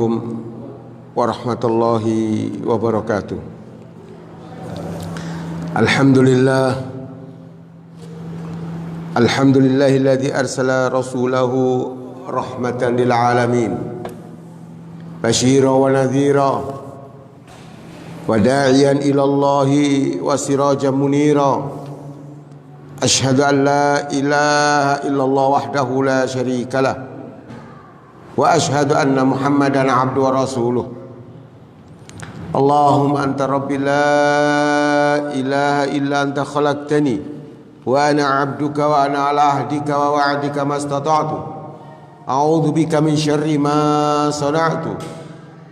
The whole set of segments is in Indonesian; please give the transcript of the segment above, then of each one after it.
Assalamualaikum warahmatullahi wabarakatuh. Alhamdulillahilladzi arsala rasulahu rahmatan lil alamin basyira wa nadhira wa da'iyan ila Allahi wa sirajan munira. Asyhadu an la ilaha illallah wahdahu la syarikalah wa ashhadu anna Muhammadan abduhu wa rasuluh. Allahumma anta rabbi la ilaha illa anta khalaqtani wa ana abduka wa ana ala ahdika wa wa'dika mastata'tu. A'udzu bika min syarri ma sana'tu.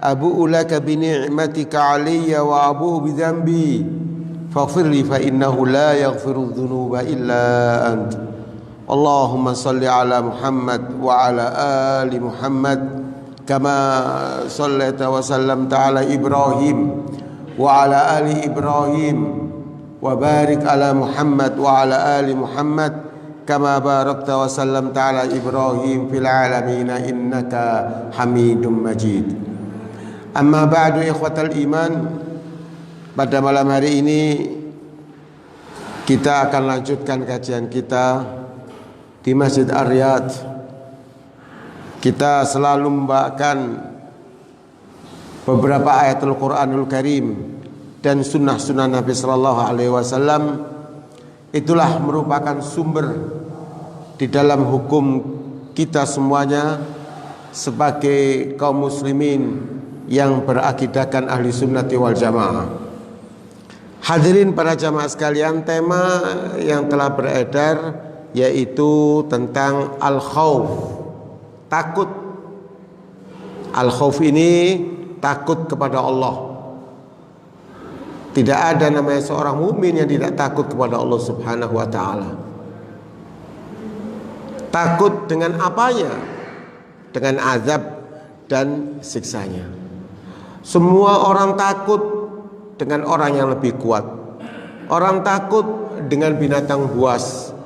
Abu'u laka bi ni'matika 'alayya wa abu'u bi dhanbi faghfir li fa innahu la yaghfiru dhunuba illa anta. Allahumma salli ala Muhammad wa ala ali Muhammad kama sallaita wa sallamta ala Ibrahim wa ala ali Ibrahim wa barik ala Muhammad wa ala ali Muhammad kama barakta wa sallamta ala Ibrahim fil alamin innaka Hamidum Majid. Amma ba'du, ikhwatal iman, pada malam hari ini kita akan lanjutkan kajian kita di Masjid Ar-Riyadh. Kita selalu membawakan beberapa ayatul Quranul Karim dan sunnah-sunnah Nabi Sallallahu Alaihi Wasallam. Itulah merupakan sumber di dalam hukum kita semuanya sebagai kaum muslimin yang berakidahkan ahli sunnati wal jamaah. Hadirin para jamaah sekalian, tema yang telah beredar yaitu tentang al-khauf, takut. Al-khauf ini takut kepada Allah. Tidak ada namanya seorang mukmin yang tidak takut kepada Allah Subhanahu wa taala. Takut dengan apanya? Dengan azab dan siksanya. Semua orang takut dengan orang yang lebih kuat. Orang takut dengan binatang buas.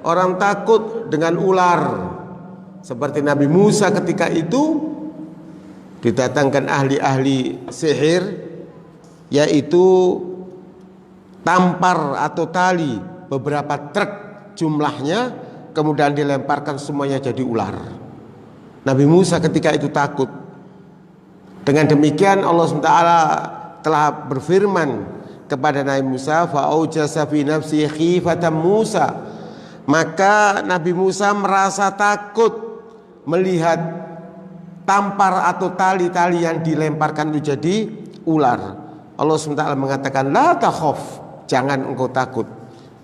Orang takut dengan ular. Seperti Nabi Musa ketika itu didatangkan ahli-ahli sihir, yaitu tampar atau tali beberapa truk jumlahnya, kemudian dilemparkan semuanya jadi ular. Nabi Musa ketika itu takut. Dengan demikian Allah SWT telah berfirman kepada Nabi Musa, fa'aujasa fi nafsi khifatan Musa. Maka Nabi Musa merasa takut melihat tampar atau tali-tali yang dilemparkan itu jadi ular. Allah SWT mengatakan, la takhaf, jangan engkau takut,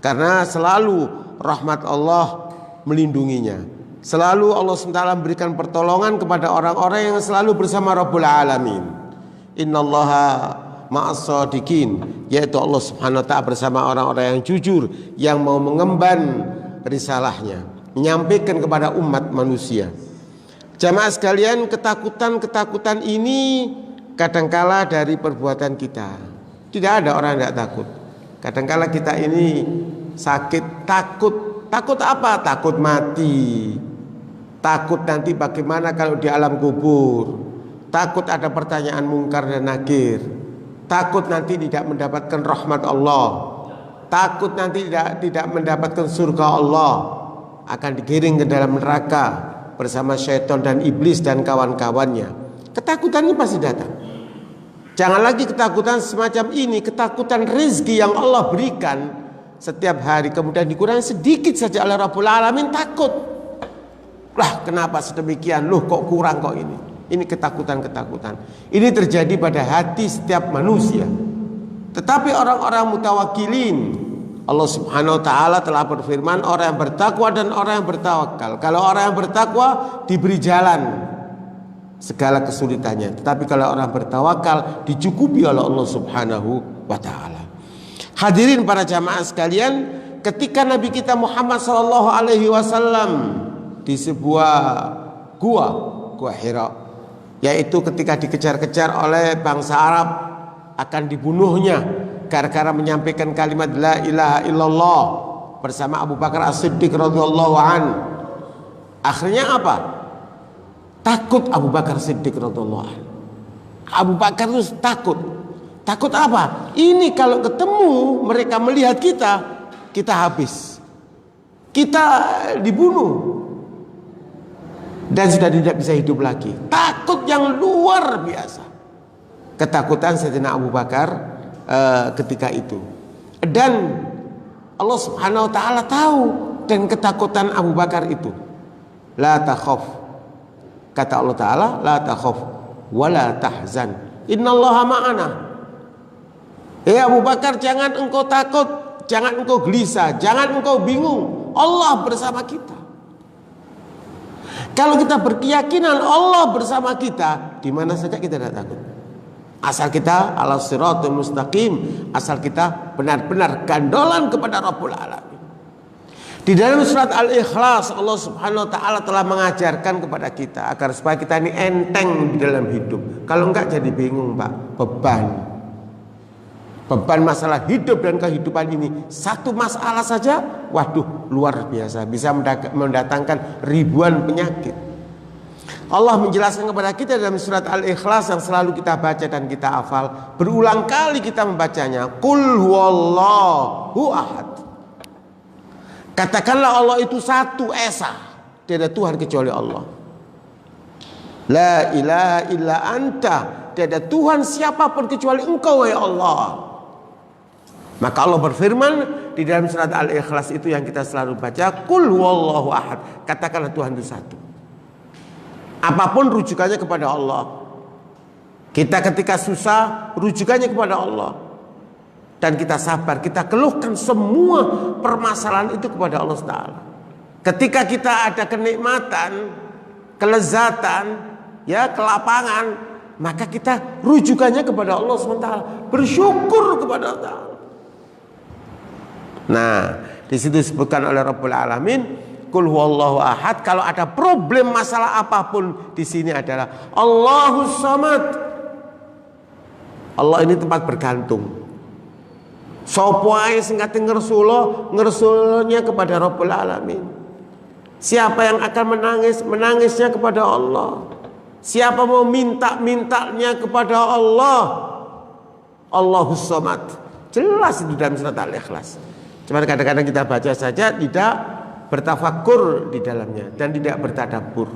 karena selalu rahmat Allah melindunginya. Selalu Allah SWT memberikan pertolongan kepada orang-orang yang selalu bersama Rabbul Alamin. Innallaha ma'as shadiqin, yaitu Allah Subhanahu wa ta'ala bersama orang-orang yang jujur, yang mau mengemban risalahnya, menyampaikan kepada umat manusia. Jamaah sekalian, ketakutan ini kadangkala dari perbuatan kita. Tidak ada orang yang tidak takut. Kadangkala kita ini sakit, takut. Takut apa? Takut mati. Takut nanti bagaimana kalau di alam kubur. Takut ada pertanyaan mungkar dan nakir. Takut nanti tidak mendapatkan rahmat Allah. Takut nanti tidak mendapatkan surga Allah, akan digiring ke dalam neraka bersama syaitan dan iblis dan kawan-kawannya. Ketakutan ini pasti datang. Jangan lagi ketakutan semacam ini, ketakutan rezeki yang Allah berikan setiap hari kemudian dikurangi sedikit saja oleh Rabbul Alamin, takut. Lah kenapa sedemikian? Loh kok kurang kok ini? Ini ketakutan-ketakutan. Ini terjadi pada hati setiap manusia. Tetapi orang-orang mutawakkilin, Allah Subhanahu wa ta'ala telah berfirman, orang yang bertakwa dan orang yang bertawakal. Kalau orang yang bertakwa diberi jalan segala kesulitannya, tetapi kalau orang bertawakal dicukupi oleh Allah Subhanahu wa ta'ala. Hadirin para jamaah sekalian, ketika Nabi kita Muhammad sallallahu alaihi wasallam di sebuah gua Hira, yaitu ketika dikejar-kejar oleh bangsa Arab akan dibunuhnya gara-gara menyampaikan kalimat la ilaha illallah bersama Abu Bakar As-Siddiq radhiyallahu an. Akhirnya apa? Takut Abu Bakar Siddiq radhiyallahu an. Abu Bakar itu takut. Takut apa? Ini kalau ketemu mereka melihat kita, kita habis. Kita dibunuh. Dan sudah tidak bisa hidup lagi. Takut yang luar biasa. Ketakutan Sayyidina Abu Bakar ketika itu. Dan Allah Subhanahu wa taala tahu dan ketakutan Abu Bakar itu. La takhaf. Kata Allah taala, la takhaf wa la tahzan. Innallaha ma'ana. Abu Bakar, jangan engkau takut, jangan engkau gelisah, jangan engkau bingung. Allah bersama kita. Kalau kita berkeyakinan Allah bersama kita, di mana saja kita tidak takut. Asal kita ala siratul mustaqim, asal kita benar-benar gandolan kepada Rabbul Alamin. Di dalam surat Al-Ikhlas, Allah Subhanahu wa taala telah mengajarkan kepada kita agar supaya kita ini enteng di dalam hidup. Kalau enggak jadi bingung, Pak, beban. Beban masalah hidup dan kehidupan ini, satu masalah saja, waduh, luar biasa, bisa mendatangkan ribuan penyakit. Allah menjelaskan kepada kita dalam surat Al-Ikhlas yang selalu kita baca dan kita hafal, berulang kali kita membacanya. Qul huwallahu ahad. Katakanlah Allah itu satu esa, tidak ada Tuhan kecuali Allah. La ilaha illa anta, tidak ada Tuhan siapapun kecuali Engkau ya Allah. Maka Allah berfirman di dalam surat Al-Ikhlas itu yang kita selalu baca, Qul huwallahu ahad. Katakanlah Tuhan itu satu. Apapun rujukannya kepada Allah. Kita ketika susah rujukannya kepada Allah. Dan kita sabar, kita keluhkan semua permasalahan itu kepada Allah Ta'ala. Ketika kita ada kenikmatan, kelezatan, ya, kelapangan, maka kita rujukannya kepada Allah SWT. Bersyukur kepada Allah Ta'ala. Nah, di situ disebutkan oleh Rabbul Alamin, Qul huwallahu ahad. Kalau ada problem masalah apapun di sini adalah Allahus Samad. Allah ini tempat bergantung. Sopo ae sing kate ngersulnya kepada Rabbul Alamin. Siapa yang akan menangis, menangisnya kepada Allah. Siapa mau mintanya kepada Allah. Allahus Samad. Jelas itu dalam surat Al-Ikhlas. Cuma kadang-kadang kita baca saja, tidak bertafakur di dalamnya dan tidak bertadabbur.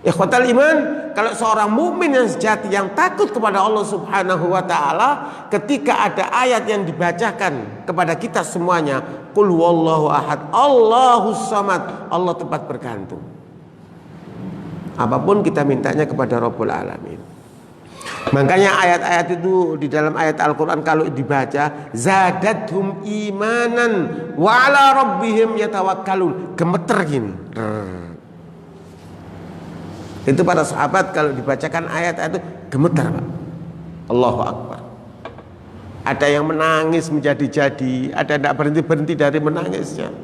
Ikhwatal iman, kalau seorang mukmin yang sejati yang takut kepada Allah Subhanahu wa taala, ketika ada ayat yang dibacakan kepada kita semuanya, Qul huwallahu ahad, Allahus Samad, Allah tempat bergantung. Apapun kita mintanya kepada Rabbul Alamin. Makanya ayat-ayat itu di dalam ayat Al-Quran kalau dibaca, zadathum imanan wa ala rabbihim yatawakkalun. Gemeter gini. Itu para sahabat kalau dibacakan ayat-ayat itu gemeter, Pak. Allahu Akbar. Ada yang menangis menjadi-jadi, ada yang tidak berhenti-berhenti dari menangisnya.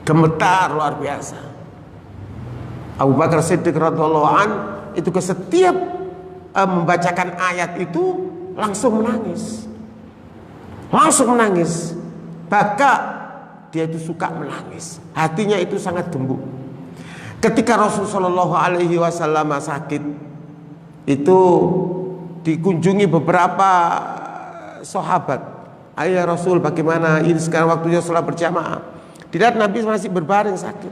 Gemetar luar biasa. Abu Bakar Siddiq radhiyallahu an itu ke setiap membacakan ayat itu langsung menangis. Langsung menangis. Bahkan dia itu suka menangis. Hatinya itu sangat gembuk. Ketika Rasulullah SAW sakit, itu dikunjungi beberapa sahabat. Ayah Rasul, bagaimana ini sekarang waktunya sholat berjamaah? Tidak, Nabi masih berbaring sakit,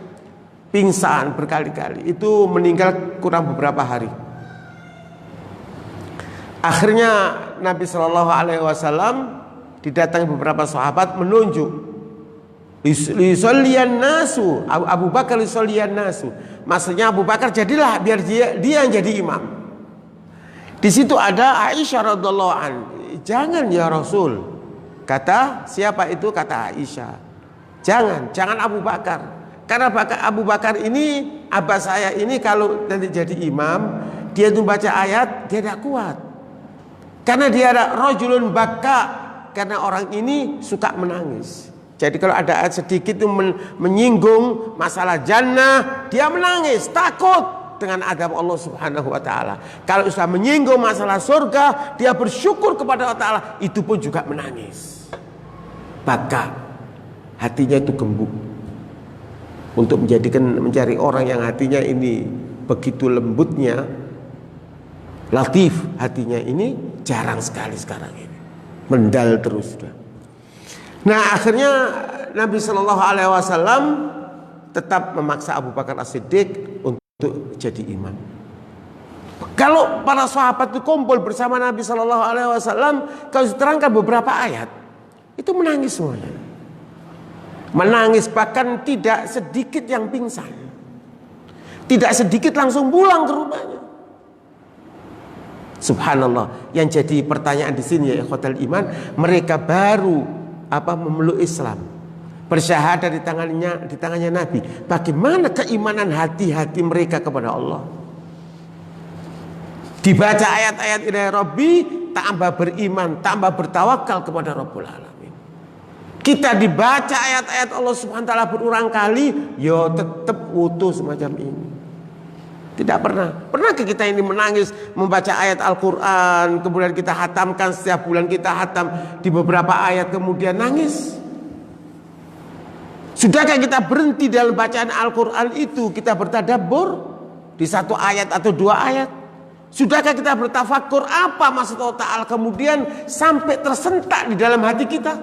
pingsan berkali-kali. Itu meninggal kurang beberapa hari. Akhirnya Nabi SAW didatangi beberapa sahabat menunjuk lisolliyan nasu, Abu Bakar lisolliyan nasu. Maksudnya Abu Bakar jadilah biar dia yang jadi imam. Di situ ada Aisyah radhiallahu an. Jangan ya Rasul. Kata siapa itu? Kata Aisyah. Jangan Abu Bakar. Karena Abu Bakar ini, abah saya ini kalau nanti jadi imam, dia tuh baca ayat dia tidak kuat. Karena dia ada rajulun baka, karena orang ini suka menangis. Jadi kalau ada ayat sedikit itu menyinggung masalah jannah, dia menangis, takut dengan adab Allah Subhanahu wa taala. Kalau sudah menyinggung masalah surga, dia bersyukur kepada Allah Taala, itu pun juga menangis. Baka, hatinya itu gembuk. Untuk mencari orang yang hatinya ini begitu lembutnya, Latif hatinya ini jarang sekali sekarang ini, mendal terus sudah. Nah akhirnya Nabi Shallallahu Alaihi Wasallam tetap memaksa Abu Bakar As-Siddiq untuk jadi imam. Kalau para sahabat itu kumpul bersama Nabi Shallallahu Alaihi Wasallam, kalau diterangkan beberapa ayat, itu menangis semuanya, menangis, bahkan tidak sedikit yang pingsan, tidak sedikit langsung pulang ke rumahnya. Subhanallah. Yang jadi pertanyaan di sini ya ikhwatal iman, mereka baru memeluk Islam, bersyahadat di tangannya Nabi. Bagaimana keimanan hati-hati mereka kepada Allah? Dibaca ayat-ayat ilahi Rabbi, tambah beriman, tambah bertawakal kepada Rabbul Alamin. Kita dibaca ayat-ayat Allah Subhanahu wa taala berulang kali, yo tetap utuh semacam ini. Tidak pernah. Pernahkah kita ini menangis membaca ayat Al-Quran, kemudian kita hatamkan, setiap bulan kita hatam di beberapa ayat, kemudian nangis? Sudahkah kita berhenti dalam bacaan Al-Quran itu, kita bertadabbur di satu ayat atau dua ayat? Sudahkah kita bertafakur apa maksud Allah Ta'ala, kemudian sampai tersentak di dalam hati kita?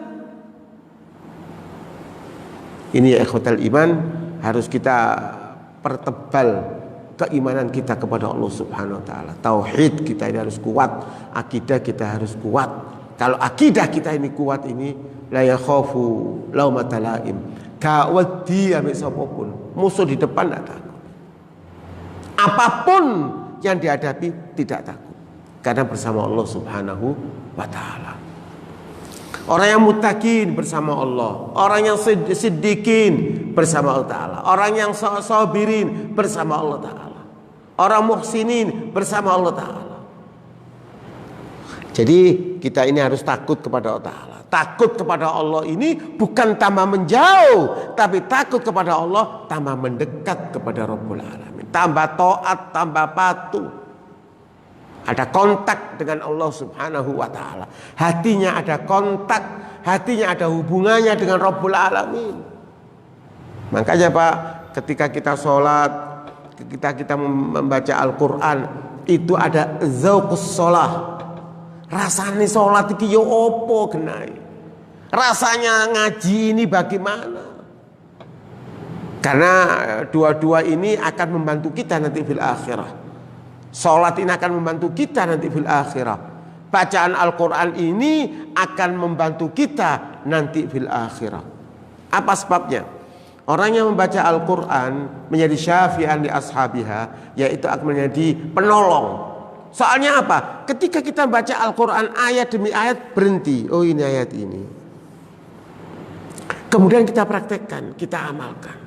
Ini ya ikhwatal iman, harus kita pertebal keimanan kita kepada Allah Subhanahu wa taala. Tauhid kita ini harus kuat, akidah kita harus kuat. Kalau akidah kita ini kuat, ini la yakhafu laumata laim, ka wedi ambek sapapun, musuh di depan tidak takut. Apapun yang dihadapi tidak takut, karena bersama Allah Subhanahu wa taala. Orang yang muttaqin bersama Allah, orang yang siddiqin bersama Allah Ta'ala, orang yang sabirin bersama Allah Ta'ala, orang muhsinin bersama Allah Ta'ala. Jadi kita ini harus takut kepada Allah Ta'ala. Takut kepada Allah ini bukan tambah menjauh, tapi takut kepada Allah tambah mendekat kepada Rabbul Alamin, tambah taat, tambah patuh. Ada kontak dengan Allah Subhanahu wa taala. Hatinya ada kontak, hatinya ada hubungannya dengan Rabbul Alamin. Makanya Pak, ketika kita sholat, kita membaca Al-Quran, itu ada zauqus sholah. Rasanya sholat iki yo opo genai. Rasanya ngaji ini bagaimana? Karena dua-dua ini akan membantu kita nanti fil akhirah. Salat ini akan membantu kita nanti fil akhirah. Bacaan Al-Quran ini akan membantu kita nanti fil akhirah. Apa sebabnya? Orang yang membaca Al-Quran menjadi syafi'an li ashabiha, yaitu akan menjadi penolong. Soalnya apa? Ketika kita baca Al-Quran ayat demi ayat, berhenti. Oh ini ayat ini. Kemudian kita praktekkan, kita amalkan.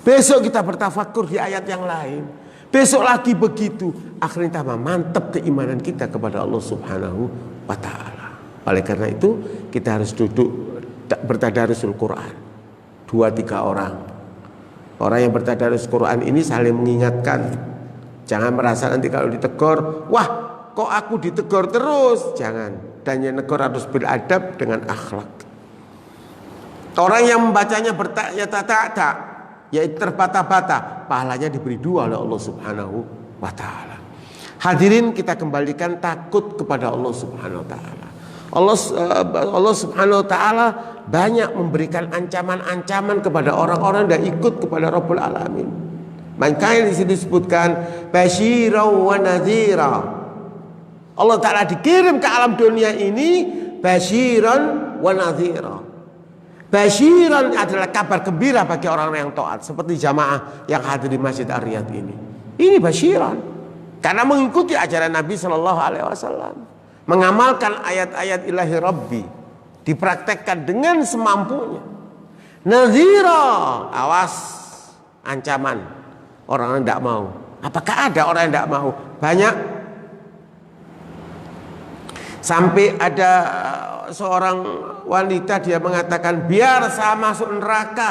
Besok kita bertafakur di ayat yang lain. Besok lagi begitu, akhirnya tambah mantap keimanan kita kepada Allah Subhanahu wa taala. Oleh karena itu, kita harus duduk bertadarusul Quran. 2-3 orang. Orang yang bertadarus Quran ini saling mengingatkan. Jangan merasa nanti kalau ditegur, wah kok aku ditegur terus. Jangan. Dan yang negur harus beradab dengan akhlak. Orang yang membacanya bertata-tata, yaitu terbata-bata, pahalanya diberi 2 oleh Allah Subhanahu wa taala. Hadirin, kita kembalikan takut kepada Allah Subhanahu wa taala. Allah Subhanahu wa taala banyak memberikan ancaman-ancaman kepada orang-orang yang ikut kepada Rabbul Alamin. Makanya di sini disebutkan basyirau wa nadhira. Allah taala dikirim ke alam dunia ini basyiran wa nadhira. Basyiran adalah kabar gembira bagi orang-orang yang taat, seperti jamaah yang hadir di Masjid Ar-Riyadh ini. Ini basyiran karena mengikuti ajaran Nabi Shallallahu Alaihi Wasallam, mengamalkan ayat-ayat ilahi Rabbi, dipraktekkan dengan semampunya. Nadhira, awas ancaman orang yang tidak mau. Apakah ada orang yang tidak mau? Banyak. Sampai ada seorang wanita, dia mengatakan, biar saya masuk neraka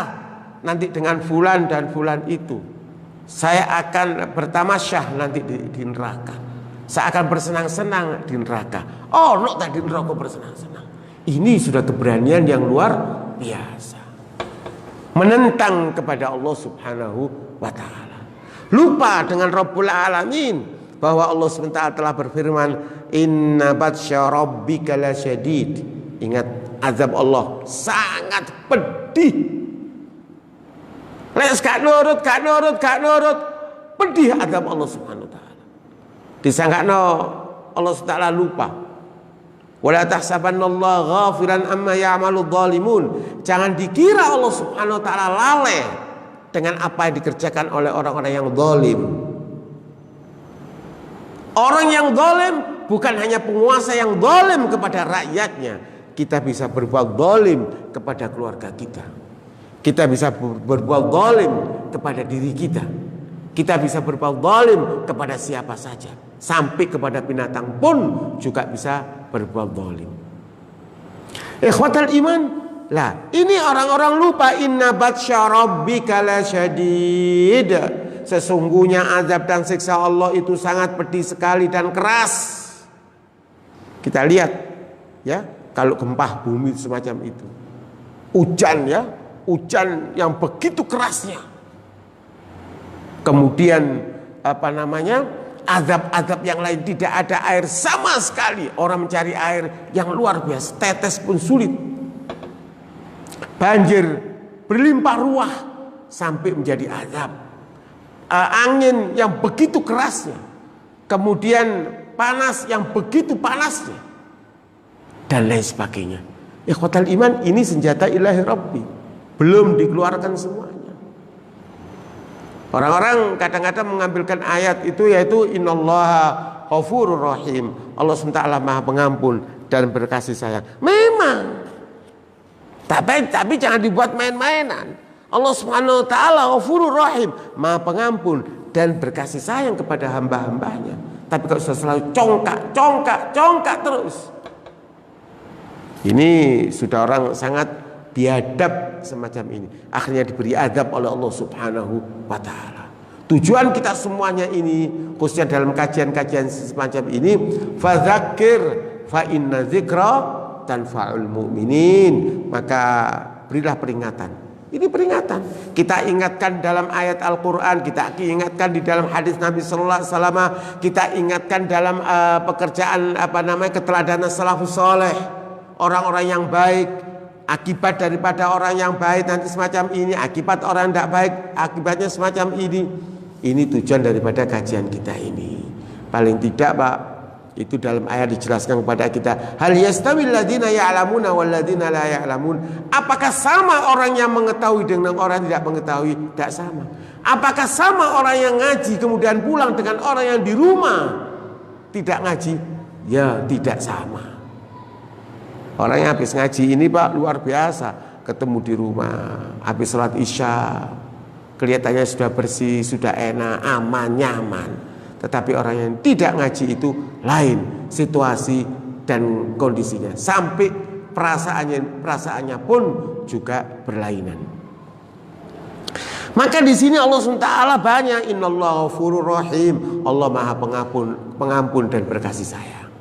nanti dengan fulan dan fulan itu, saya akan bertamasyah nanti di neraka, saya akan bersenang-senang di neraka. Oh, no, tadi neraka bersenang-senang. Ini sudah keberanian yang luar biasa, menentang kepada Allah Subhanahu wa ta'ala, lupa dengan Rabbul Alamin. bahwa Allah SWT telah berfirman, inna batsya rabbika lasyadid. Ingat, azab Allah sangat pedih. Les gak nurut, pedih azab Allah Subhanahu wa taala. Disangkano Allah SWT lupa. Wala tahsabannallaha ghafiran amma ya'malu dhalimun. Jangan dikira Allah Subhanahu wa taala lalai dengan apa yang dikerjakan oleh orang-orang yang zalim. Orang yang zalim bukan hanya penguasa yang zalim kepada rakyatnya. Kita bisa berbuat zalim kepada keluarga kita. Kita bisa berbuat zalim kepada diri kita. Kita bisa berbuat zalim kepada siapa saja. Sampai kepada binatang pun juga bisa berbuat zalim. Ikhwatal iman, lah ini orang-orang lupa, inna batsya rabbika lasyadid. Sesungguhnya azab dan siksa Allah itu sangat pedih sekali dan keras. Kita lihat ya, kalau gempa bumi semacam itu, hujan ya, hujan yang begitu kerasnya. Kemudian azab-azab yang lain, tidak ada air sama sekali. Orang mencari air yang luar biasa, tetes pun sulit. Banjir berlimpah ruah sampai menjadi azab. Angin yang begitu kerasnya, kemudian panas yang begitu panasnya, dan lain sebagainya. Ikhwatal iman, ini senjata ilahi Rabbi, belum dikeluarkan semuanya. Orang-orang kadang-kadang mengambilkan ayat itu, yaitu innallaha ghafurur rahim, Allah SWT maha pengampun dan berkasih sayang. Memang, tapi jangan dibuat main-mainan. Allah Subhanahu wa taala ghafurur rahim, maha pengampun dan berkasih sayang kepada hamba-hambanya. Tapi kalau sudah selalu congkak terus, ini sudah orang sangat biadab semacam ini, akhirnya diberi adab oleh Allah Subhanahu wa taala. Tujuan kita semuanya ini, khususnya dalam kajian-kajian semacam ini, fadzakir fa inna dzikra tanfa'ul mu'minin, maka berilah peringatan. Ini peringatan. Kita ingatkan dalam ayat Al-Quran, kita ingatkan di dalam hadis Nabi Sallallahu Alaihi Wasallam, kita ingatkan dalam pekerjaan keteladanan salafus soleh, orang-orang yang baik. Akibat daripada orang yang baik nanti semacam ini, akibat orang yang tidak baik akibatnya semacam ini. Ini tujuan daripada kajian kita ini. Paling tidak Pak, itu dalam ayat dijelaskan kepada kita, hal yastawil ladzina ya'lamuna wal ladzina la ya'lamun. Apakah sama orang yang mengetahui dengan orang yang tidak mengetahui? Tidak sama. Apakah sama orang yang ngaji kemudian pulang dengan orang yang di rumah tidak ngaji? Ya, tidak sama. Orang yang habis ngaji ini Pak luar biasa, ketemu di rumah habis sholat isya, kelihatannya sudah bersih, sudah enak, aman, nyaman. Tetapi orang yang tidak ngaji itu lain situasi dan kondisinya, sampai perasaannya pun juga berlainan. Maka di sini Allah SWT banyak, innallaha ghafurur rahim, Allah maha pengampun dan berkasih sayang.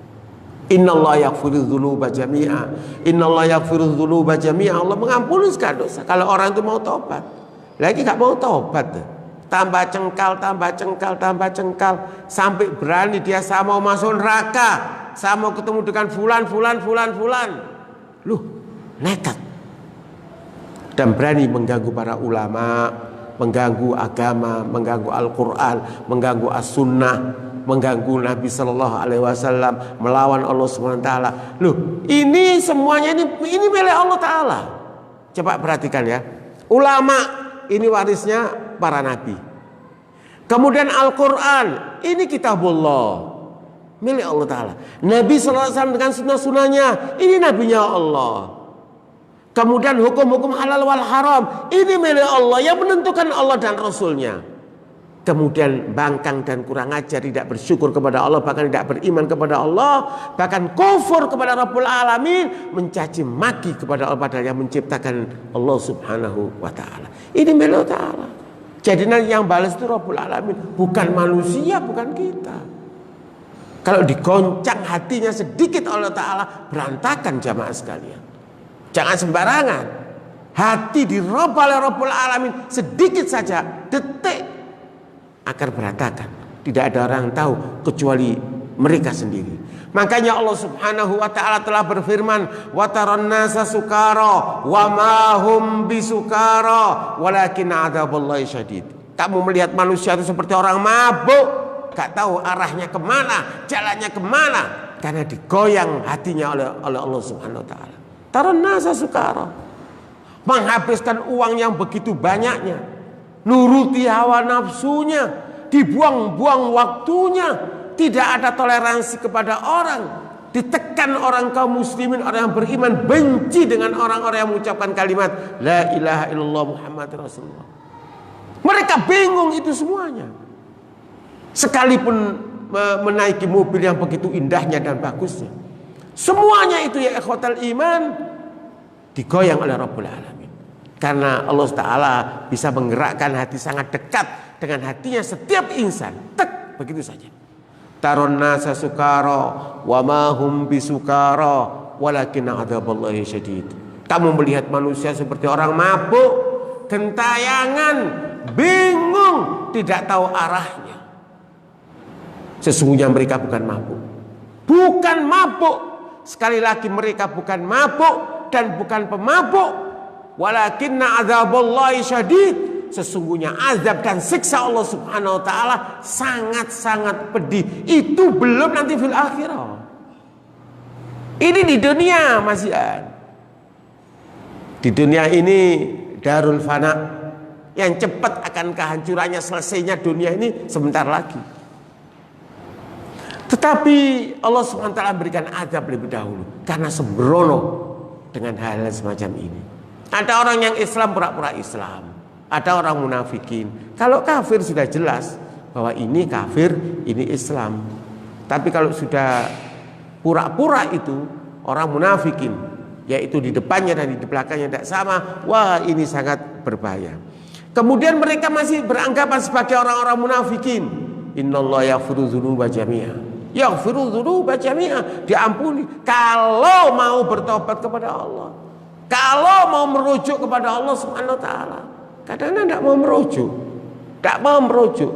Innallaha yaghfiru dzunuba jami'a, innallaha yaghfiru dzunuba jami'a, Allah mengampuni segala dosa kalau orang itu mau tobat. Lagi gak mau tobat, tambah cengkal, sampai berani dia, saya mau masuk neraka, saya mau ketemu dengan fulan. Loh, nekat. Dan berani mengganggu para ulama, mengganggu agama, mengganggu Al-Quran, mengganggu As-Sunnah, mengganggu Nabi Sallallahu Alaihi Wasallam, melawan Allah Subhanahu Wa Taala. Loh, ini semuanya ini milik Allah Taala. Coba perhatikan ya, ulama ini warisnya para nabi. Kemudian Al-Quran ini kitabullah, milik Allah Ta'ala. Nabi Sallallahu Alaihi Wasallam dengan sunnah-sunnahnya, ini nabinya Allah. Kemudian hukum-hukum halal wal haram, ini milik Allah, yang menentukan Allah dan Rasulnya. Kemudian bangkang dan kurang ajar, tidak bersyukur kepada Allah, bahkan tidak beriman kepada Allah, bahkan kufur kepada Rabbul Alamin, mencaci maki kepada Allah padahal yang menciptakan Allah Subhanahu wa Ta'ala. Ini milik Allah Ta'ala. Jadi yang balas itu Rabbul Alamin, bukan manusia, bukan kita. Kalau digoncang hatinya sedikit Allah Ta'ala, berantakan jamaah sekalian. Jangan sembarangan. Hati diroba oleh Rabbul Alamin sedikit saja, detik akan berantakan. Tidak ada orang yang tahu kecuali mereka sendiri. Makanya Allah Subhanahu wa taala telah berfirman, "Wa taran nasa sukara wa ma hum bisukara walakin adzaballahi syadid." Kamu melihat manusia itu seperti orang mabuk, gak tahu arahnya kemana, jalannya kemana, karena digoyang hatinya oleh Allah Subhanahu wa taala. Taran nasa sukara, menghabiskan uang yang begitu banyaknya, nuruti hawa nafsunya, dibuang-buang waktunya, tidak ada toleransi kepada orang, ditekan orang kaum muslimin, orang yang beriman, benci dengan orang-orang yang mengucapkan kalimat la ilaha illallah Muhammad Rasulullah. Mereka bingung itu semuanya. Sekalipun menaiki mobil yang begitu indahnya dan bagusnya, semuanya itu ya ikhwatal iman digoyang oleh Rabbul Alamin. Karena Allah Ta'ala bisa menggerakkan hati sangat dekat dengan hatinya setiap insan. Tek, begitu saja. Taron nasa sukara wa ma hum bisukara walakin adzaballahi syadid. Kamu melihat manusia seperti orang mabuk, gentayangan, bingung, tidak tahu arahnya. Sesungguhnya mereka bukan mabuk. Bukan mabuk. Sekali lagi mereka bukan mabuk dan bukan pemabuk. Walakinna adzaballahi syadid. Sesungguhnya azab dan siksa Allah Subhanahu wa taala sangat-sangat pedih. Itu belum nanti fil akhirah. Ini di dunia masih ada. Di dunia ini darul fana, yang cepat akan kehancurannya, selesainya dunia ini sebentar lagi. Tetapi Allah Subhanahu wa taala berikan azab lebih dahulu karena sembrono dengan hal-hal semacam ini. Ada orang yang Islam pura-pura Islam, ada orang munafikin. Kalau kafir sudah jelas bahwa ini kafir, ini Islam. Tapi kalau sudah pura-pura itu orang munafikin, yaitu di depannya dan di belakangnya tidak sama, wah ini sangat berbahaya. Kemudian mereka masih beranggapan sebagai orang-orang munafikin. Innallaha yaghfiru dzunuba jami'a. Yaghfiru dzunuba jami'a, diampuni kalau mau bertobat kepada Allah. Kalau mau merujuk kepada Allah Subhanahu wa taala. Kadang-kadang tidak mau merujuk, tidak mau merujuk,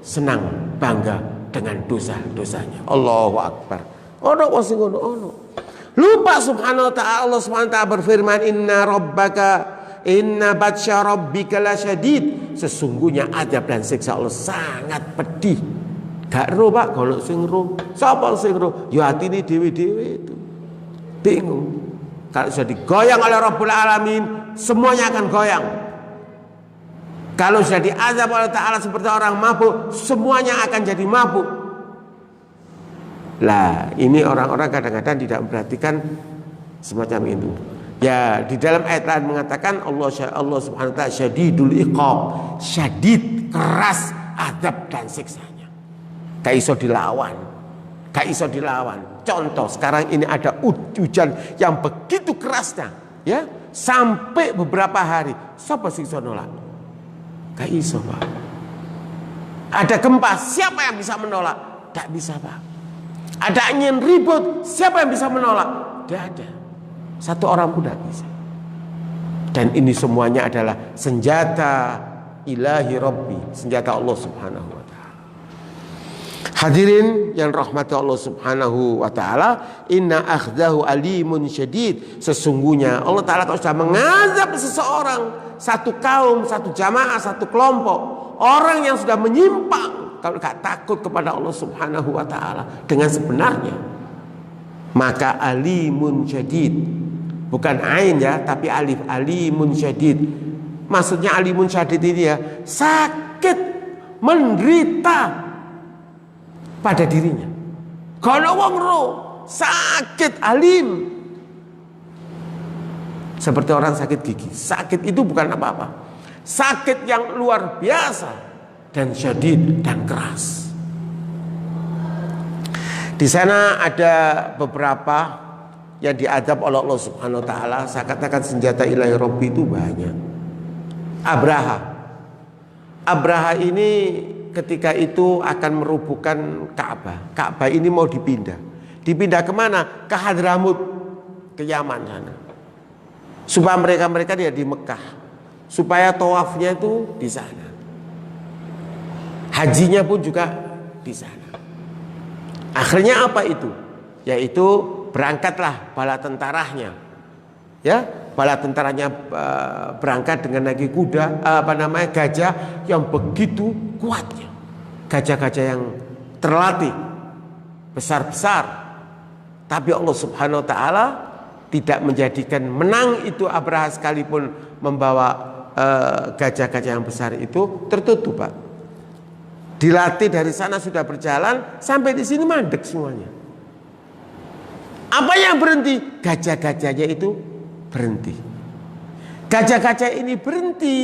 senang bangga dengan dosa-dosanya. Allahu Akbar. Ono wong ono. Lupa Subhanahu wa taala. Allah Subhanahu wa taala berfirman, inna batsya rabbika lasyadid. Sesungguhnya azab dan siksa Allah sangat pedih. Gak ro Pak, kalau sing ro. Sapa sing ro? Ya atine dhewe-dhewe itu. Bingung. Kalau sudah digoyang oleh Rabbul Alamin, semuanya akan goyang. Kalau sudah diazab oleh Ta'ala seperti orang mabuk, semuanya akan jadi mabuk. Lah, ini orang-orang kadang-kadang tidak memperhatikan semacam itu. Ya, di dalam ayat lain mengatakan Allah Subhanahu wa taala syadidul iqab, syadid, keras azab dan siksanya. Gak iso dilawan. Gak iso dilawan. Contoh, sekarang ini ada hujan yang begitu kerasnya, ya, sampai beberapa hari. Siapa sih iso nolak? Gak iso, Pak. Ada gempa, siapa yang bisa menolak? Gak bisa, Pak. Ada angin ribut, siapa yang bisa menolak? Tidak ada. Satu orang pun tidak bisa. Dan ini semuanya adalah senjata ilahi Rabbi, senjata Allah Subhanahu wa ta'ala. Hadirin yang rahmati Allah Subhanahu wa ta'ala, inna akhdahu alimun syadid. Sesungguhnya Allah ta'ala kalau sudah mengazab seseorang, satu kaum, satu jamaah, satu kelompok, orang yang sudah menyimpang, kalau gak takut kepada Allah Subhanahu wa ta'ala dengan sebenarnya, maka alimun syadid. Bukan ain ya, tapi alif, alimun syadid. Maksudnya alimun syadid ini ya, sakit, menderita pada dirinya. Kalau wong ro sakit alim, seperti orang sakit gigi. Sakit itu bukan apa-apa, sakit yang luar biasa dan syadid dan keras. Di sana ada beberapa yang diadab oleh Allah Subhanahu wa taala. Saya katakan senjata ilahi Rabbi itu banyak. Abraha ini ketika itu akan merubuhkan Ka'bah. Ka'bah ini mau dipindah. Dipindah kemana? Ke Hadramut, ke Yaman sana. Supaya mereka dia di Mekah. Supaya tawafnya itu di sana. Hajinya pun juga di sana. Akhirnya apa itu? Yaitu berangkatlah bala tentaranya. Ya, bala tentaranya berangkat dengan lagi kuda, gajah yang begitu kuatnya. Gajah-gajah yang terlatih, besar-besar. Tapi Allah Subhanahu wa taala tidak menjadikan menang itu Abraha sekalipun membawa gajah-gajah yang besar itu tertutup, Pak. Dilatih dari sana sudah berjalan sampai di sini mandek semuanya. Apa yang berhenti? Gajah-gajahnya itu berhenti. Gajah-gajah ini berhenti,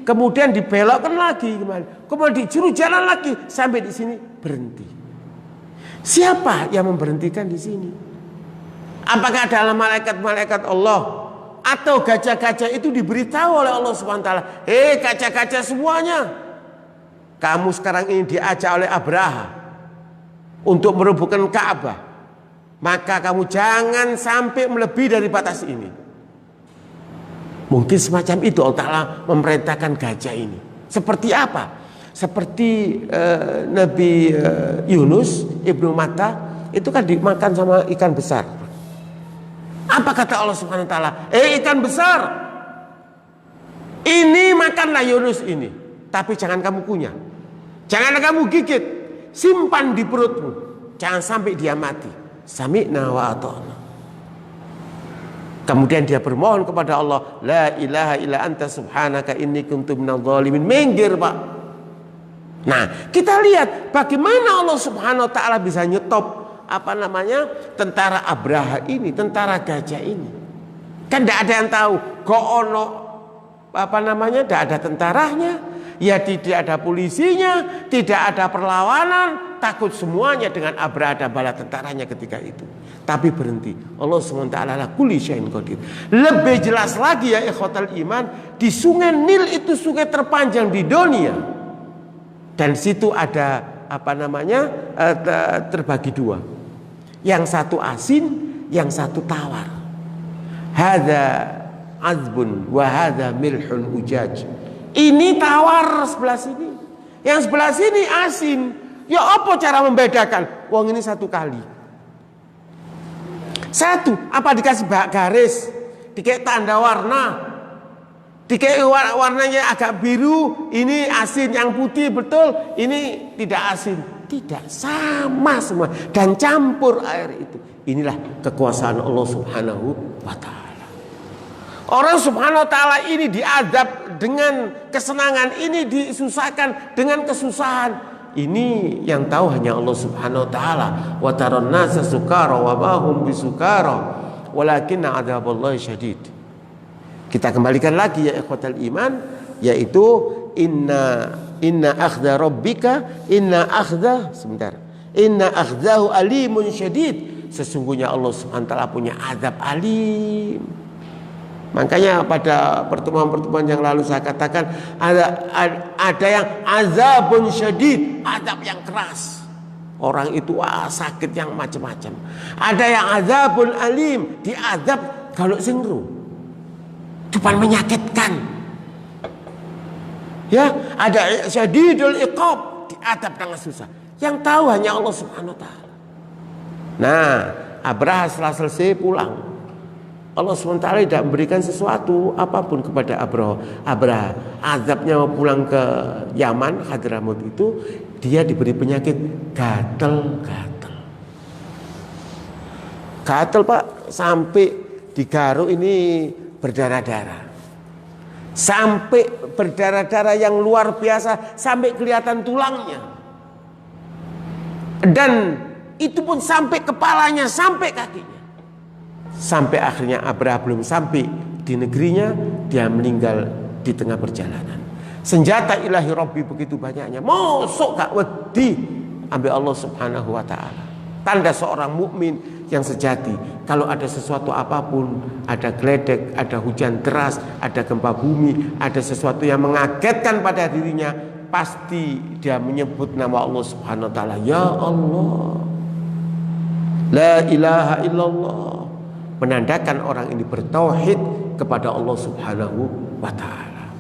kemudian dibelokkan lagi kemana? Kemudian dicuru jalan lagi sampai di sini berhenti. Siapa yang memberhentikan di sini? Apakah adalah malaikat-malaikat Allah atau gajah-gajah itu diberitahu oleh Allah Subhanahu wa taala? Gajah-gajah semuanya, kamu sekarang ini diajak oleh Abraha untuk merobohkan Ka'bah. Maka kamu jangan sampai melebihi dari batas ini. Mungkin semacam itu Allah Ta'ala memerintahkan gajah ini. Seperti apa? Seperti Nabi Yunus Ibnu Matta itu kan dimakan sama ikan besar. Apa kata Allah Subhanahu wa taala? Ikan besar, ini makanlah Yunus ini, tapi jangan kamu kunyah. Jangan kamu gigit, simpan di perutmu. Jangan sampai dia mati. Sami'na wa ata'na. Kemudian dia bermohon kepada Allah, la ilaha illa anta subhanaka inni kuntu minadh dhalimin. Minggir, Pak. Nah, kita lihat bagaimana Allah Subhanahu wa taala bisa nyetop tentara Abraha ini, tentara gajah ini. Kan tidak ada yang tahu, kok ono tidak ada tentaranya, ya tidak ada polisinya, tidak ada perlawanan, takut semuanya dengan Abraha dan bala tentaranya ketika itu. Tapi berhenti. Allah SWT ala kulli syai'in qadir. Lebih jelas lagi ya ikhwatal iman, di sungai Nil itu sungai terpanjang di dunia. Dan situ ada terbagi dua. Yang satu asin, yang satu tawar. Hadza azbun wa hadza milhun ujaj. Ini tawar sebelah sini, yang sebelah sini asin. Ya apa cara membedakan? Wong ini satu kali. Satu, apa dikasih garis, dikasih tanda warna, dikasih warnanya agak biru, ini asin, yang putih betul, ini tidak asin. Tidak, sama semua dan campur air itu. Inilah kekuasaan Allah Subhanahu wa taala. Orang Subhanahu wa taala ini diadab dengan kesenangan, ini disusahkan dengan kesusahan. Ini yang tahu hanya Allah Subhanahu wa taala. Wa taran nasa sukara wa ma hum bisukara walakinna adzaballahi syadid. Kita kembalikan lagi ya ikhwatal iman, yaitu inna akhdha rabbika inna akhdahu alimun syadid. Sesungguhnya Allah Subhanahu wa taala punya azab alim. Makanya pada pertemuan-pertemuan yang lalu saya katakan ada yang azabun syadid, azab yang keras. Orang itu sakit yang macam-macam. Ada yang azabun alim, diazab kalau singru. Cuma menyakitkan. Ya, ada syadidul iqab, diazab dengan susah. Yang tahu hanya Allah Subhanahu wa taala. Nah, Abraha setelah selesai pulang, Allah SWT tidak memberikan sesuatu apapun kepada Abraha. Azabnya pulang ke Yaman, Hadramut itu, dia diberi penyakit gatel-gatel. Gatel, Pak, sampai di Garut ini berdarah-darah. Sampai berdarah-darah yang luar biasa, sampai kelihatan tulangnya. Dan itu pun sampai kepalanya, sampai kakinya. Sampai akhirnya Abraha belum sampai di negerinya, dia meninggal di tengah perjalanan. Senjata ilahi Rabbi begitu banyaknya, mosok gak wedi ambil Allah Subhanahu wa taala. Tanda seorang mukmin yang sejati, kalau ada sesuatu apapun, ada geledek, ada hujan deras, ada gempa bumi, ada sesuatu yang mengagetkan pada dirinya, pasti dia menyebut nama Allah Subhanahu wa taala. Ya Allah, la ilaha illallah. Menandakan orang ini bertauhid kepada Allah Subhanahu wa taala.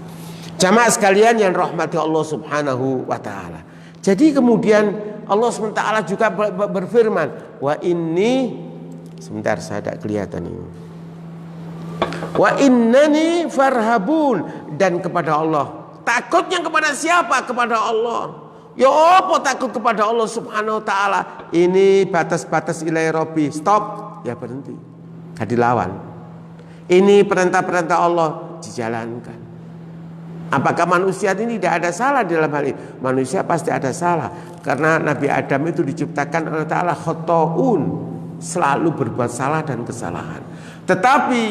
Jamaah sekalian yang rahmati Allah Subhanahu wa taala. Jadi kemudian Allah SWT juga berfirman, wa inni, sebentar saya tidak kelihatan ini, wa innani farhabun, dan kepada Allah. Takutnya kepada siapa? Kepada Allah. Ya apa takut kepada Allah Subhanahu wa taala? Ini batas-batas ilai Rabbi. Stop, ya berhenti. Gak dilawan. Ini perintah-perintah Allah dijalankan. Apakah manusia ini tidak ada salah di dalam hal ini? Manusia pasti ada salah. Karena Nabi Adam itu diciptakan oleh Ta'ala khotoun, selalu berbuat salah dan kesalahan. Tetapi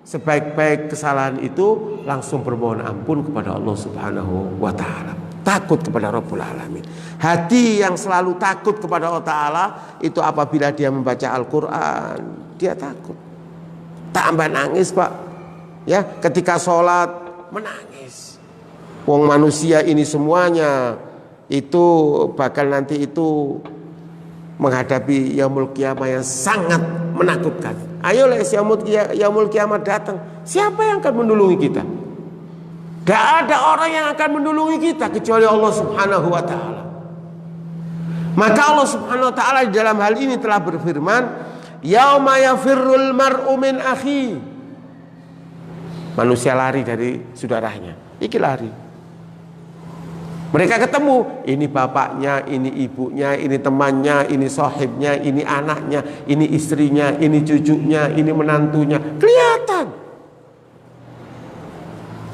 sebaik-baik kesalahan itu langsung bermohon ampun kepada Allah Subhanahu wa taala. Takut kepada Rabbul Alamin. Hati yang selalu takut kepada Allah Ta'ala itu apabila dia membaca Al-Quran, dia takut. Tambah nangis Pak. Ya, ketika sholat menangis. Wong manusia ini semuanya itu bakal nanti itu menghadapi yaumul kiamah yang sangat menakutkan. Ayo yaumul kiamah datang. Siapa yang akan menolongi kita? Tidak ada orang yang akan menolongi kita kecuali Allah Subhanahu wa taala. Maka Allah Subhanahu wa taala di dalam hal ini telah berfirman, yauma yafirrul mar'u min akhi. Manusia lari dari saudaranya. Iki lari. Mereka ketemu, ini bapaknya, ini ibunya, ini temannya, ini sahibnya, ini anaknya, ini istrinya, ini cucunya, ini menantunya. Kelihatan.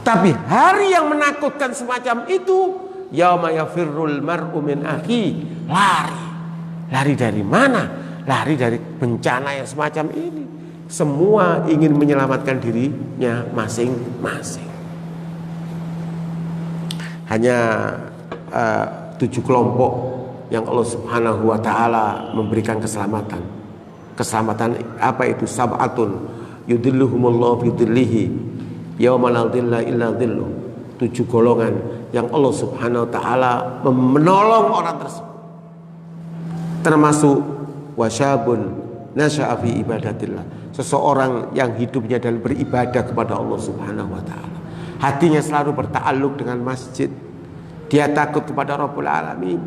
Tapi hari yang menakutkan semacam itu, yauma yafirrul mar'u min akhi, lari. Lari dari mana? Lari dari bencana yang semacam ini. Semua ingin menyelamatkan dirinya masing-masing. Hanya 7 kelompok yang Allah Subhanahu wa taala memberikan keselamatan. Keselamatan apa itu? Sab'atun yudilluhumullahu fi dhillihi yauma la dhilla illa dhilluh. 7 golongan yang Allah Subhanahu wa taala menolong orang tersebut. Termasuk wasyabun nasya'a fi ibadatillah. Seseorang yang hidupnya dan beribadah kepada Allah Subhanahu wa taala. Hatinya selalu berta'alluq dengan masjid. Dia takut kepada Rabbul Alamin.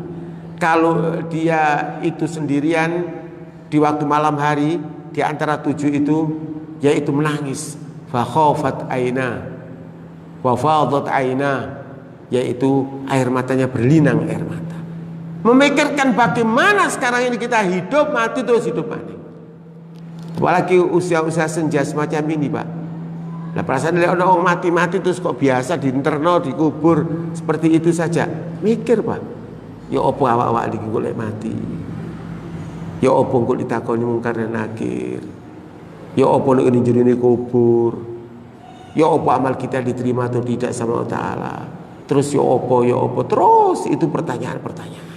Kalau dia itu sendirian di waktu malam hari, di antara 7 itu, yaitu menangis. Fa khafat aina wa fadat aina, yaitu air matanya berlinang air mata. Memikirkan bagaimana sekarang ini kita hidup mati terus hidup mati. Apalagi usia-usia senja semacam ini Pak. Lah perasaan orang mati-mati terus kok biasa diinterno dikubur seperti itu saja. Mikir Pak. Ya opo awak-awak iki golek mati. Ya opo kok ditakoni mungkar dan nakir. Ya opo nek njero kubur. Ya opo amal kita diterima atau tidak sama Allah Taala. Terus ya opo terus itu pertanyaan-pertanyaan.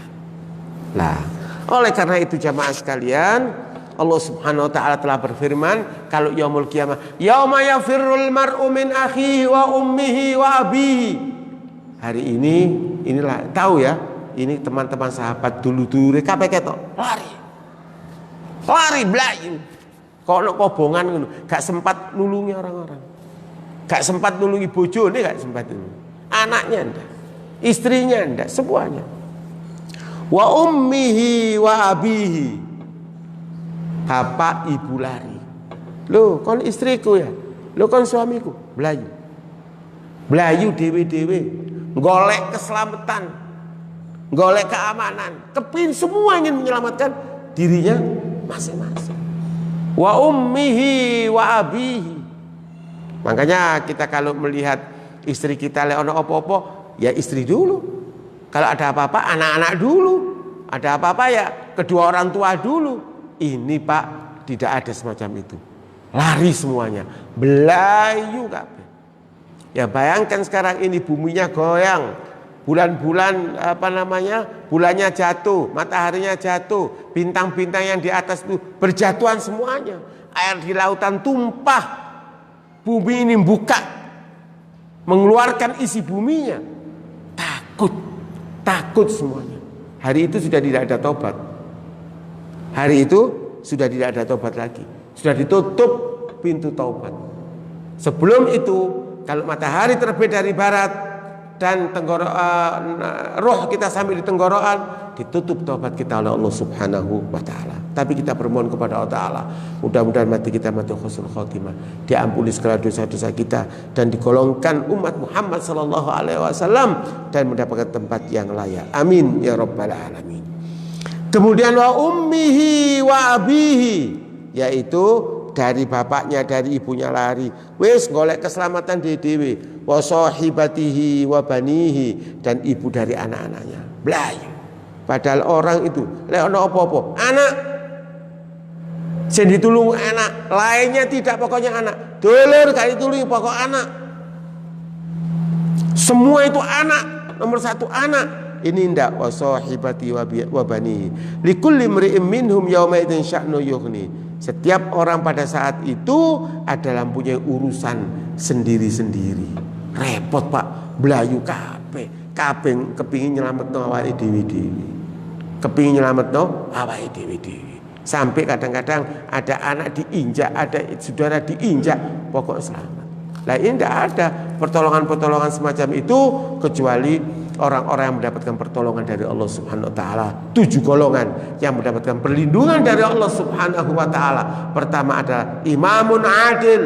Lah, oleh karena itu jamaah sekalian, Allah Subhanahu wa taala telah berfirman kalau yaumul kiamah, yauma yafirrul mar'u min akhihi wa ummihi wa abihi. Hari ini inilah tahu ya, ini teman-teman sahabat dulu-dulu kabeh ketok lari. Lari blayu. Kok ono kobongan ngono, gak sempat nulungi orang-orang. Gak sempat nulungi bojone, gak sempat nulungi. Anaknya ndak, istrinya ndak, semuanya. Wa ummihi wa abihi. Bapak ibu lari. Loh, kon istriku ya. Loh, kon suamiku. Belayu. Belayu dewe-dewe. Golek keselamatan. Golek keamanan. Kepin semua ingin menyelamatkan dirinya masing-masing. Wa ummihi wa abihi. Makanya kita kalau melihat istri kita lek ono apa-apa, ya istri dulu. Kalau ada apa-apa, anak-anak dulu. Ada apa-apa ya kedua orang tua dulu. Ini Pak tidak ada semacam itu. Lari semuanya, belayu kabeh. Ya bayangkan sekarang ini buminya goyang, bulan-bulan bulannya jatuh, mataharinya jatuh, bintang-bintang yang di atas itu berjatuhan semuanya. Air di lautan tumpah, bumi ini buka, mengeluarkan isi buminya. Takut semuanya. Hari itu sudah tidak ada tobat. Hari itu sudah tidak ada tobat lagi. Sudah ditutup pintu taubat. Sebelum itu, kalau matahari terbit dari barat dan roh kita sampai di tenggorokan, ditutup taubat kita oleh Allah Subhanahu wa taala. Tapi kita bermohon kepada Allah taala, mudah-mudahan mati kita mati husnul khotimah, diampuni segala dosa-dosa kita dan digolongkan umat Muhammad sallallahu alaihi wasallam dan mendapatkan tempat yang layak. Amin ya rabbal alamin. Kemudian wa ummihi wa abihi, yaitu dari bapaknya, dari ibunya lari, wis golek keselamatan dhewe, wa sahibatihi wa banihi, dan ibu dari anak-anaknya blayu. Padahal orang itu lek ono apa-apa anak sing ditulung anak, lainnya tidak, pokoknya anak. Dulur kali tulungi pokok anak. Semua itu anak, nomor satu anak. Ini ndak wa sahibati wa banihi likulli imri'in minhum yawma idzin sya'nu yughni. Setiap orang pada saat itu adalah mempunyai urusan sendiri-sendiri. Repot Pak, belayu kabeh kepingin nyelametno awake dhewe-dhewe. Kepingin nyelametno awake dhewe-dhewe. Sampai kadang-kadang ada anak diinjak, ada saudara diinjak, pokok selamat. Lah ini tidak ada pertolongan-pertolongan semacam itu kecuali orang-orang yang mendapatkan pertolongan dari Allah Subhanahu wa taala. 7 golongan yang mendapatkan perlindungan dari Allah Subhanahu wa taala. Pertama adalah imamun adil,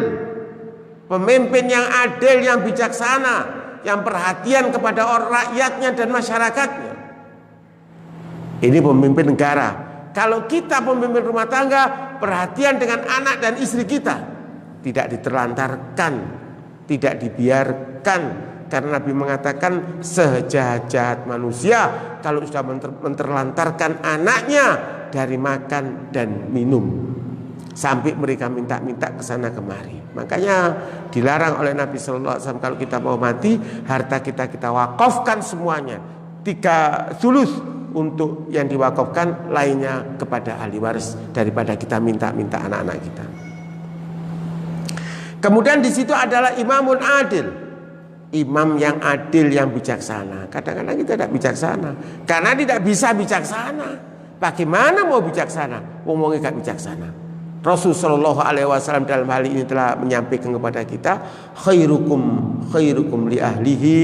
pemimpin yang adil, yang bijaksana, yang perhatian kepada rakyatnya dan masyarakatnya. Ini pemimpin negara. Kalau kita pemimpin rumah tangga, perhatian dengan anak dan istri kita, tidak diterlantarkan, tidak dibiarkan. Karena Nabi mengatakan sejahat-jahat manusia kalau sudah menterlantarkan anaknya dari makan dan minum sampai mereka minta-minta ke sana kemari. Makanya dilarang oleh Nabi sallallahu alaihi wasallam kalau kita mau mati, harta kita wakafkan semuanya. 3 sulus untuk yang diwakafkan, lainnya kepada ahli waris daripada kita minta-minta anak-anak kita. Kemudian di situ adalah imamun adil. Imam yang adil, yang bijaksana. Kadang-kadang kita tidak bijaksana karena tidak bisa bijaksana. Bagaimana mau bijaksana? Ngomongnya gak bijaksana. Rasulullah Shallallahu Alaihi Wasallam dalam hal ini telah menyampaikan kepada kita, khairukum li ahlihi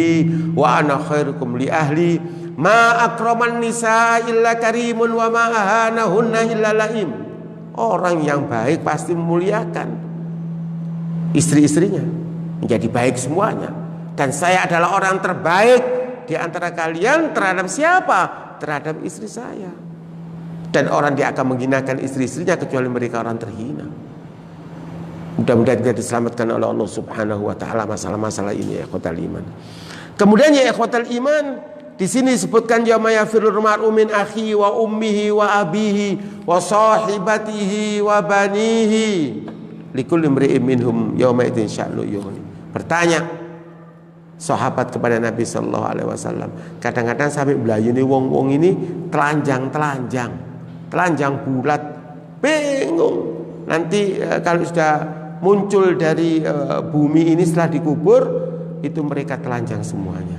wa ana khairukum li ahli, ma akraman nisa illa karimun wa ma ahanahunna illa laim. Orang yang baik pasti memuliakan istri-istrinya, menjadi baik semuanya. Dan saya adalah orang terbaik di antara kalian terhadap siapa? Terhadap istri saya. Dan orang dia akan menghinakan istri-istrinya kecuali mereka orang terhina. Mudah-mudahan kita diselamatkan oleh Allah Subhanahu wa taala masalah-masalah ini ya ikhwatal iman. Kemudian ya ikhwatal iman, di sini disebutkan yauma yafirul mar'u min akhi wa ummihi wa abihi wa sahibatihi wa banihi likulli imri'in minhum yauma idzin sya'nu yughni. Bertanya sahabat kepada Nabi sallallahu alaihi wasallam, kadang-kadang sampai belayune wong-wong ini telanjang bulat, bingung. Nanti kalau sudah muncul dari bumi ini setelah dikubur, itu mereka telanjang semuanya.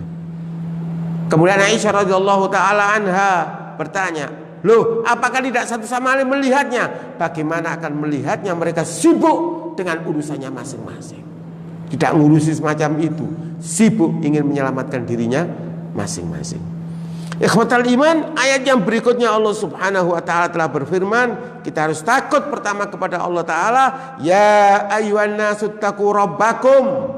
Kemudian Aisyah radhiyallahu taala anha bertanya, loh, apakah tidak satu sama lain melihatnya? Bagaimana akan melihatnya? Mereka sibuk dengan urusannya masing-masing. Tidak ngurusi semacam itu, sibuk ingin menyelamatkan dirinya masing-masing. Ikhwatal iman, ayat yang berikutnya Allah Subhanahu wa taala telah berfirman, kita harus takut pertama kepada Allah taala, ya ayyuhan nasu taqu rabbakum.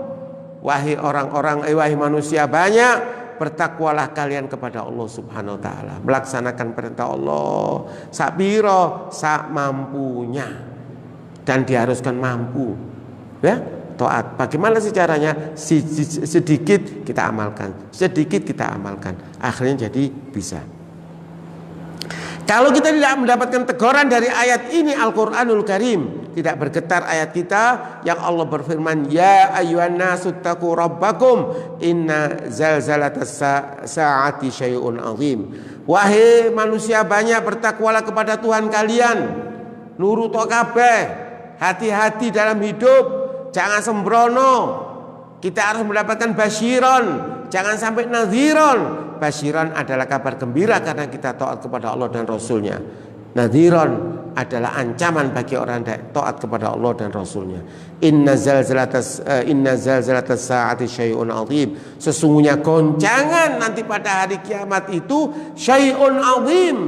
Wahai orang-orang, wahai manusia banyak, bertakwalah kalian kepada Allah Subhanahu wa taala, melaksanakan perintah Allah sak piro sak mampunya, dan diharuskan mampu. Ya, taat. Bagaimana sih caranya? Sedikit kita amalkan, sedikit kita amalkan, akhirnya jadi bisa. Kalau kita tidak mendapatkan teguran dari ayat ini Al-Quranul Karim, tidak bergetar ayat kita yang Allah berfirman, ya ayyuhan nasu taqu rabbakum inna zalzalatas sa'ati syai'un azim. Wahai manusia banyak, bertakwalah kepada Tuhan kalian, nurut kabeh, hati-hati dalam hidup, jangan sembrono. Kita harus mendapatkan basyiron, jangan sampai nadhiron. Basyiron adalah kabar gembira karena kita taat kepada Allah dan Rasulnya. Nadhiron adalah ancaman bagi orang yang taat kepada Allah dan Rasulnya. Inna zalzalatas saati syai'un azim. Sesungguhnya goncangan nanti pada hari kiamat itu syai'un azim,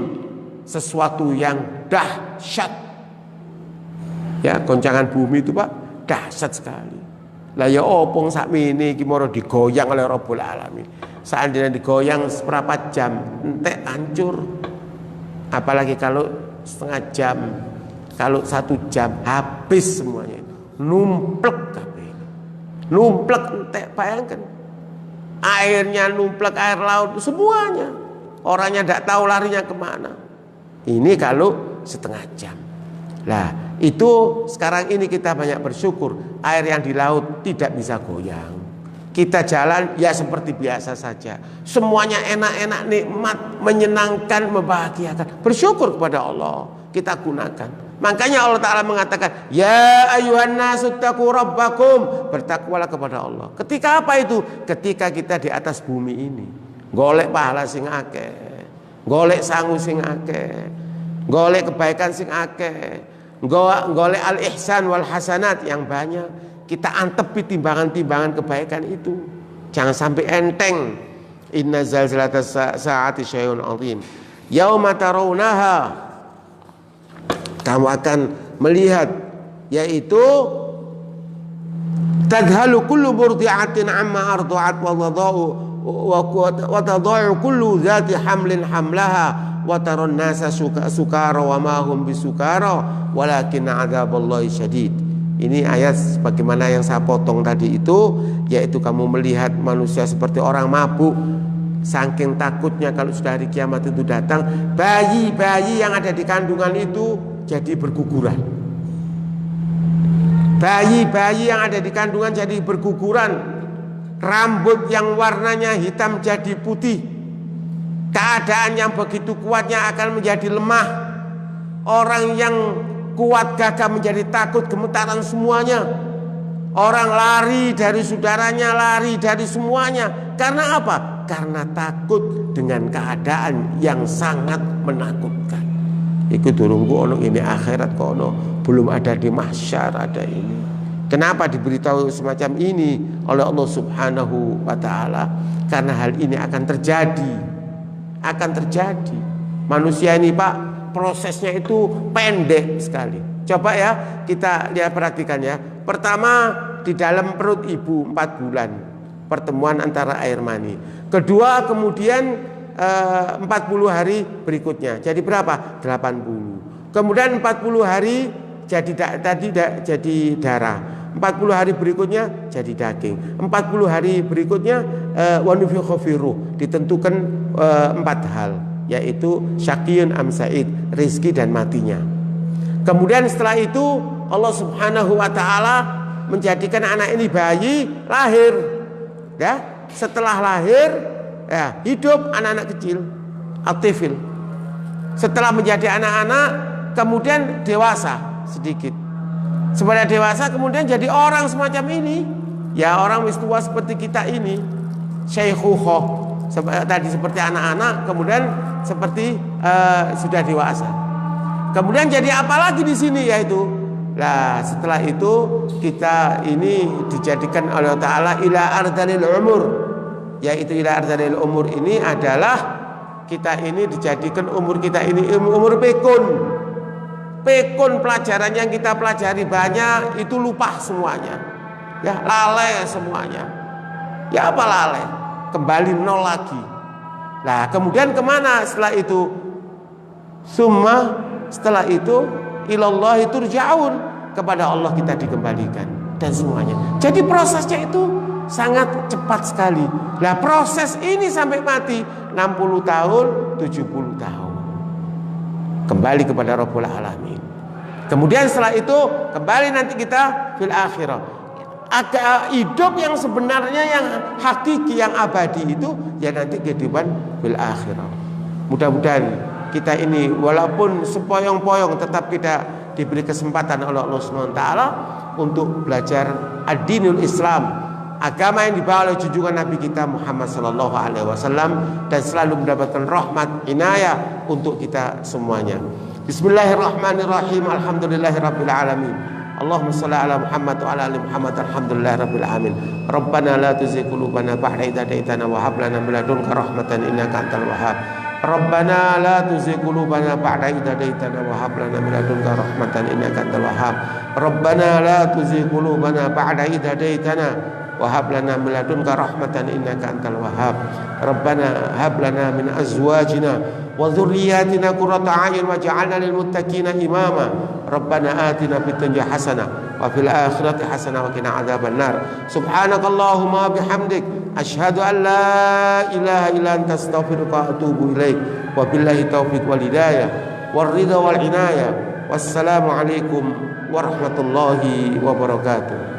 sesuatu yang dahsyat. Ya, goncangan bumi itu Pak dahsyat sekali. Lah ya opong sakmene iki moro digoyang oleh Rabbul Alamin. Seandainya digoyang seberapa jam entek hancur. Apalagi kalau setengah jam, kalau 1 jam habis semuanya, numplek kabeh. Numplek entek, bayangkan. Airnya numplek, air laut semuanya. Orangnya tidak tahu larinya kemana. Ini kalau setengah jam. Lah itu sekarang ini kita banyak bersyukur air yang di laut tidak bisa goyang. Kita jalan ya seperti biasa saja. Semuanya enak-enak, nikmat, menyenangkan, membahagiakan. Bersyukur kepada Allah. Kita gunakan. Makanya Allah Ta'ala mengatakan, ya ayuhan nasu taqu rabbakum. Bertakwalah kepada Allah. Ketika apa itu? Ketika kita di atas bumi ini. Golek pahala sing akeh. Golek sangu sing akeh. Golek kebaikan sing akeh. Golek al-ihsan wal hasanat yang banyak. Kita antepi timbangan-timbangan kebaikan itu. Jangan sampai enteng. Inna zalzalatas saati syai'un azim. Yauma tarawunaha. Kamu akan melihat, yaitu tadhalu kullu murdi'atin amma arda'at wa tadau kullu dhati hamlin hamlaha wa taron nasa sukara wa ma hum bisukara walakin 'adzaballahi syadid. Ini ayat bagaimana yang saya potong tadi itu, yaitu kamu melihat manusia seperti orang mabuk. Saking takutnya kalau sudah hari kiamat itu datang, bayi-bayi yang ada di kandungan itu jadi berguguran. Bayi-bayi yang ada di kandungan jadi berguguran. Rambut yang warnanya hitam jadi putih. Keadaan yang begitu kuatnya akan menjadi lemah. Orang yang kuat gagah menjadi takut, gemetaran semuanya. Orang lari dari saudaranya, lari dari semuanya. Karena apa? Karena takut dengan keadaan yang sangat menakutkan. Iku durungku ono ini akhirat kono, belum ada di mahsyar ada ini. Kenapa diberitahu semacam ini oleh Allah Subhanahu wa taala? Karena hal ini akan terjadi. Akan terjadi. Manusia ini Pak, prosesnya itu pendek sekali. Coba ya kita lihat, perhatikan ya. Pertama, di dalam perut ibu 4 bulan pertemuan antara air mani. Kedua, kemudian 40 hari berikutnya. Jadi berapa? 80. Kemudian 40 hari jadi darah. 40 hari berikutnya jadi daging. 40 hari berikutnya wanufikhu firuh, ditentukan 4 hal, yaitu syaqiyun am sa'id, rizki dan matinya. Kemudian setelah itu Allah Subhanahu wa taala menjadikan anak ini bayi, lahir. Ya, setelah lahir ya, hidup anak-anak kecil, atifil. Setelah menjadi anak-anak, kemudian dewasa sedikit. Setelah dewasa kemudian jadi orang semacam ini. Ya, orang wis tua seperti kita ini. Syaikhukhah, tadi seperti anak-anak, kemudian seperti sudah dewasa. Kemudian jadi apa lagi di sini, yaitu setelah itu kita ini dijadikan oleh Allah Ta'ala ila ardalil umur, yaitu ila ardalil umur ini adalah kita ini dijadikan umur kita ini umur pekun. Pekun, pelajaran yang kita pelajari banyak itu lupa semuanya. Ya, lalai semuanya. Ya, apa lalai? Kembali nol lagi. Nah, kemudian kemana setelah itu? Setelah itu ilallahi turja'un, kepada Allah kita dikembalikan dan semuanya. Jadi prosesnya itu sangat cepat sekali. Nah, proses ini sampai mati 60 tahun, 70 tahun. Kembali kepada Rabbul Alamin. Kemudian setelah itu kembali nanti kita fil akhirah. Hidup yang sebenarnya, yang hakiki, yang abadi itu ya nanti kehidupan fil akhirah. Mudah-mudahan kita ini walaupun sepoyong-poyong tetap kita diberi kesempatan oleh Allah SWT untuk belajar ad-dinul Islam, agama yang dibawa oleh junjungan Nabi kita Muhammad sallallahu alaihi wasallam, dan selalu mendapatkan rahmat inayah untuk kita semuanya. Bismillahirrahmanirrahim. Alhamdulillahirabbil alamin. Allahumma shalli ala Muhammad wa ala ali Muhammad. Alhamdulillahirabbil alamin. Rabbana la tuzigh qulubana ba'da idh hadaytana wa hab lana min ladunka rahmatan innaka antal wahhab. Rabbana la tuzigh qulubana ba'da idh hadaytana wa hab lana min ladunka rahmatan innaka antal wahhab. Rabbana la tuzigh qulubana ba'da idh hadaytana wa hab lana min ladunka rahmatan innaka antal wahhab. Rabbana hab lana min azwajina wa dhurriyyatina qurrata a'yun waj'alna lil muttaqina imama. Rabbana atina fid dunya hasanah wa fil akhirati hasanah wa qina adzabannar. Subhanakallahumma bihamdik asyhadu an la ilaha illa anta astaghfiruka wa atubu ilaik. Wa billahi taufiq wal hidayah war ridha wal inayah. Wassalamu alaikum warahmatullahi wabarakatuh.